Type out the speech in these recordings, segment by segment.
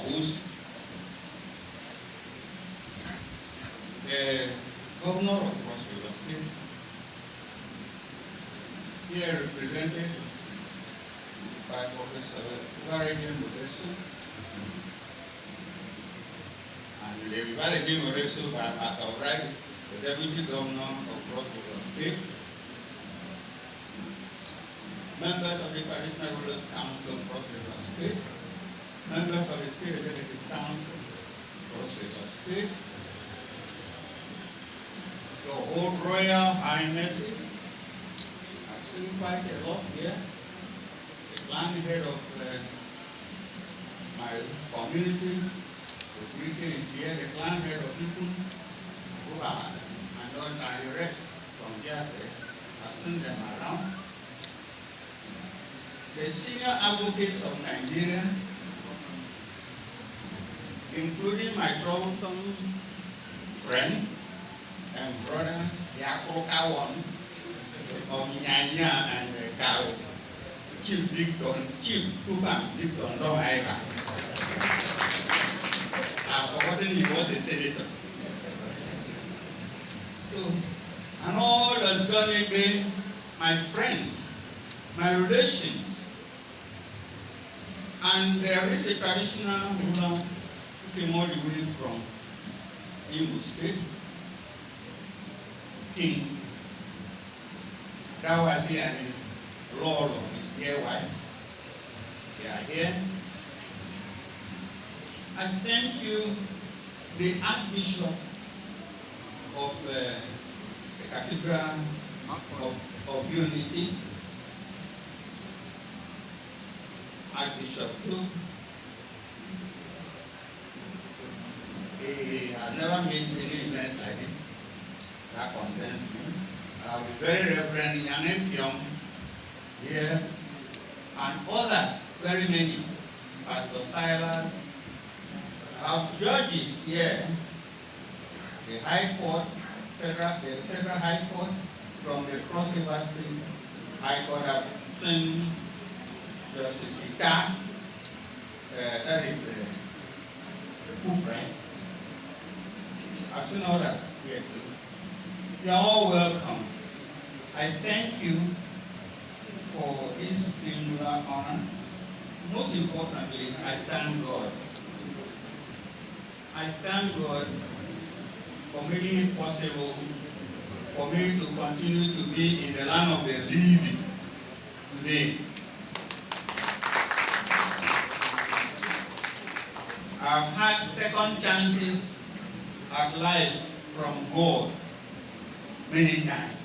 host, the governor of Cross River State, here represented by Professor Ibarejim Modesto, and the Ibarejim Modesto as of right, the Deputy Governor of Cross River State, members of the Traditional Rulers Council of Cross River State, members of the State Executive Council, Cross River State, your old Royal Highnesses, I've seen quite a lot here, the clan head of my community, the greeting is here, the clan head of people who are, and all the rest from here, I've seen them around. The senior advocates of Nigeria, including my troublesome friend and brother, Yako Kawan of Nyanya and Kao, Chief Kufam Victor Ndomaeva. I've forgotten he was a senator. So, and all the Johnny Bay, my friends, my relations, and there is a traditional ruler who came all the way from Imo State, King. That was here and his lord of his dear wife. They are here. I thank you, the Archbishop of the Cathedral of Unity, Archbishop too. He has never missed any event like this that concerns me. I will be very Reverend Yanefion here, and others, very many, Pastor Silas, our judges here, the High Court, the Federal High Court, from the Cross River State High Court, I've seen Justice Ika, that is the Kufre. I've seen others here too. You are all welcome. I thank you for this singular honor. Most importantly, I thank God. I thank God for making it possible for me to continue to be in the land of the living today. I've had second chances at life from God many times.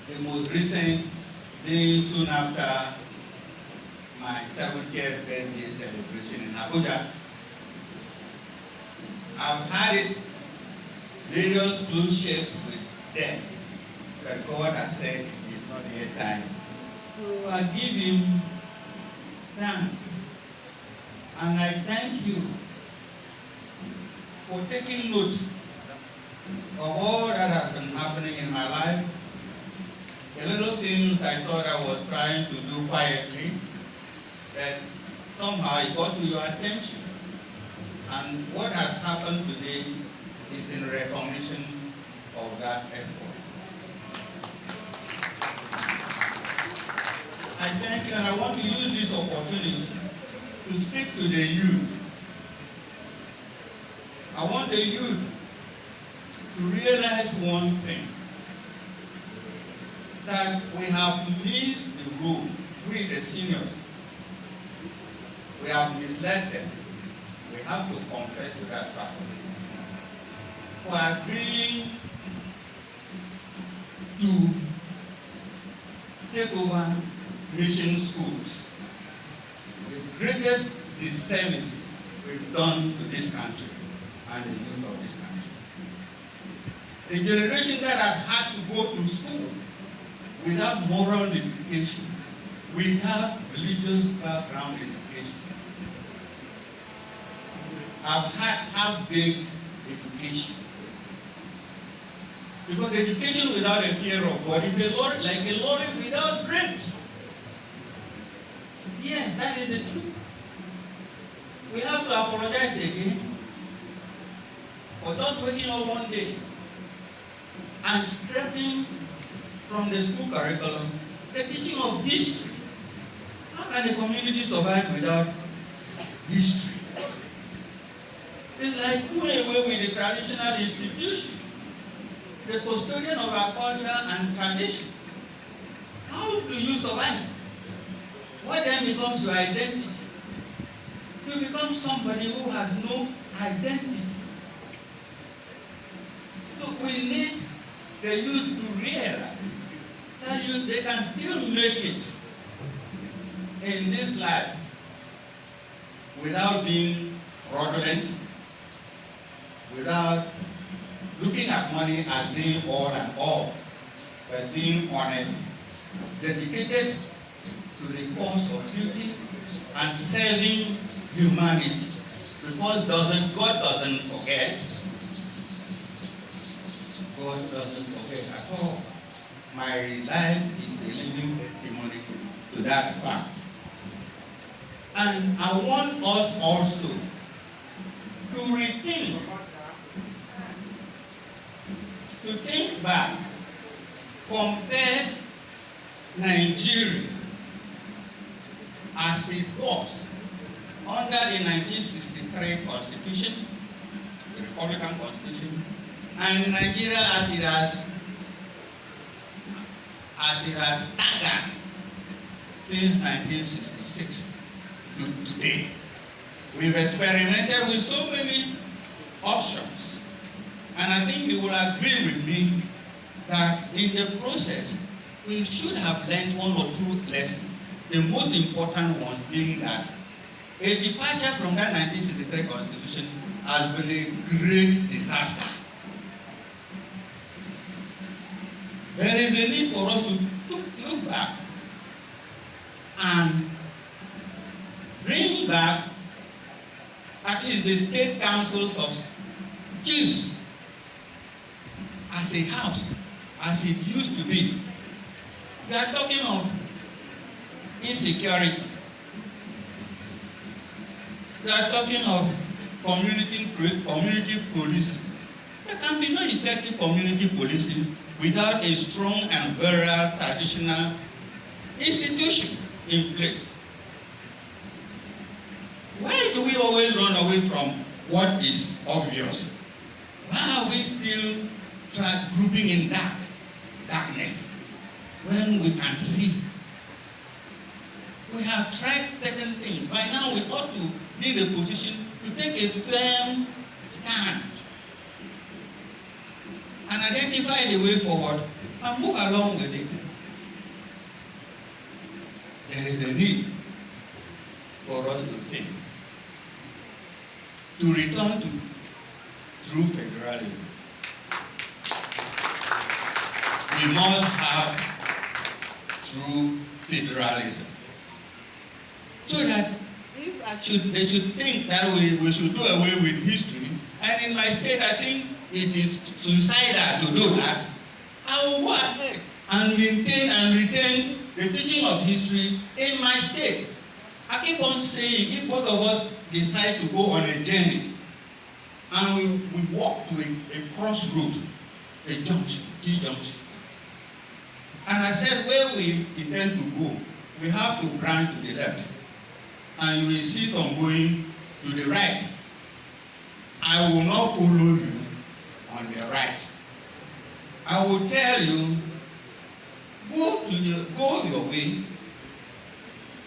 The most recent being soon after my 70th birthday celebration in Abuja. I've had it various close shapes with them, but God has said it's not yet time. So I give him thanks. And I thank you for taking note of all that has been happening in my life. The little things I thought I was trying to do quietly, that somehow it got to your attention. And what has happened today is in recognition of that effort. I thank you, and I want to use this opportunity to speak to the youth. I want the youth to realize one thing, that we have missed the road, we the seniors. We have misled them. We have to confess to that fact. For agreeing to take over mission schools, the greatest disservice we've done to this country and the youth of this country. The generation that had to go to school without moral education, without religious background education, have had half-baked education. Because education without a fear of God is a lorry, like a lorry without brakes. Yes, that is the truth. to apologize again for just waking up one day and scraping from the school curriculum the teaching of history. How can a community survive without history? It's like doing away with the traditional institution, the custodian of our culture and tradition. How do you survive? What then becomes your identity? You become somebody who has no identity. So we need the youth to realize that they can still make it in this life without being fraudulent, without looking at money as being all and all, but being honest, dedicated to the cause of duty and serving humanity. Because God doesn't forget. God doesn't forget at all. My life is a living testimony to that fact. And I want us also to rethink, to think back, compare Nigeria as it was under the 1963 Constitution, the Republican Constitution, and Nigeria as it has staggered since 1966 to today. We've experimented with so many options, and I think you will agree with me that in the process we should have learned one or two lessons. The most important one being that a departure from that 1963 Constitution has been a great disaster. There is a need for us to look back and bring back at least the state councils of chiefs as a house, as it used to be. We are talking of insecurity. We are talking of community policing. There can be no effective community policing without a strong and virile traditional institution in place. Why do we always run away from what is obvious? Why are we still grouping in darkness when we can see? We have tried certain things. By now we ought to be in a position to take a firm stand and identify the way forward and move along with it. There is a need for us to think, to return to true federalism. We must have true federalism. So that if they should think that we should do away with history, and in my state I think it is suicidal to do that, I will go ahead and maintain and retain the teaching of history in my state. I keep on saying, if both of us decide to go on a journey and we walk to a crossroad, a junction, T-junction, and I said where we intend to go, we have to branch to the left, and you insist on going to the right, I will not follow you on the right. I will tell you, go your way,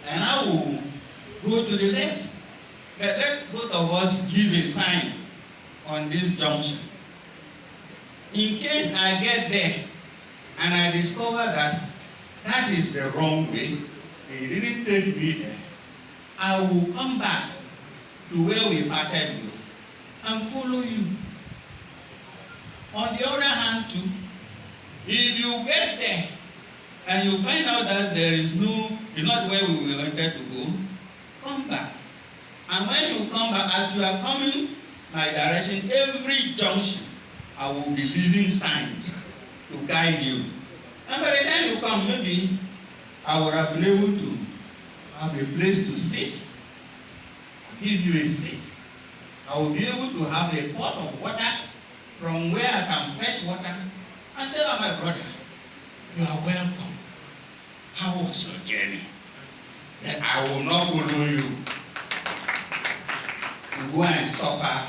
and I will go to the left. But let both of us give a sign on this junction. In case I get there and I discover that that is the wrong way, it didn't take me there, I will come back to where we parted with and follow you. On the other hand too, if you get there and you find out that there is not where we wanted to go, come back. And when you come back, as you are coming my direction, every junction, I will be leaving signs to guide you. And by the time you come, maybe I would have been able to have a place to sit, give you a seat, I will be able to have a pot of water from where I can fetch water and say, oh, my brother, you are welcome. How was your journey? Then I will not follow you to go and suffer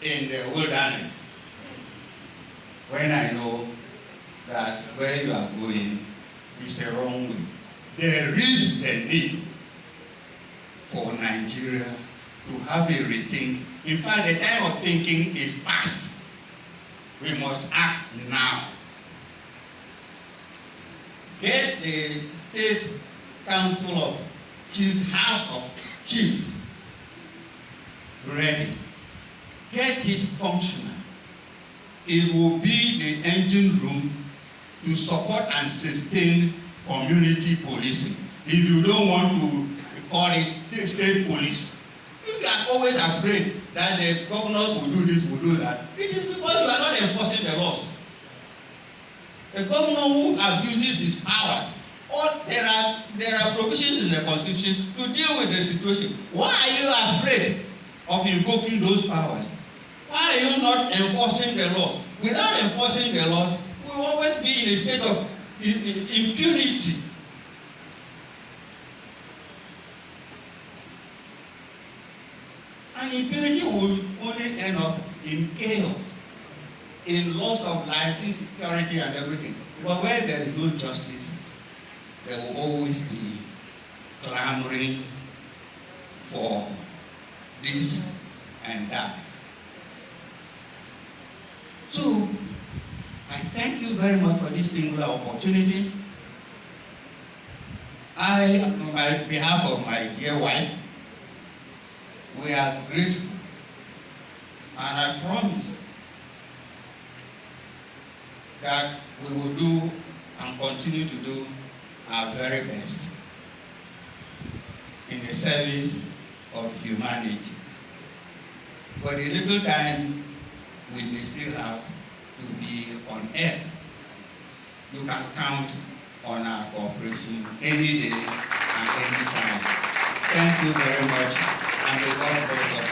in the wilderness when I know that where you are going is the wrong way. There is the need for Nigeria to have a rethink. In fact, the time of thinking is past. We must act now. Get the State Council of Chiefs, House of Chiefs ready. Get it functional. It will be the engine room to support and sustain community policing. If you don't want to call it state police, if you are always afraid that the governors will do this, will do that, it is because you are not enforcing the laws. The governor who abuses his powers, or there are provisions in the Constitution to deal with the situation. Why are you afraid of invoking those powers? Why are you not enforcing the laws? Without enforcing the laws, we will always be in a state of impunity. And impunity will only end up in chaos, in loss of lives, insecurity, and everything. But where there is no justice, there will always be clamoring for this and that. So, I thank you very much for this singular opportunity. I, on behalf of my dear wife, we are grateful, and I promise that we will do and continue to do our very best in the service of humanity. For the little time we may still have to be on earth, you can count on our cooperation any day and any time. Thank you very much, and may God bless us.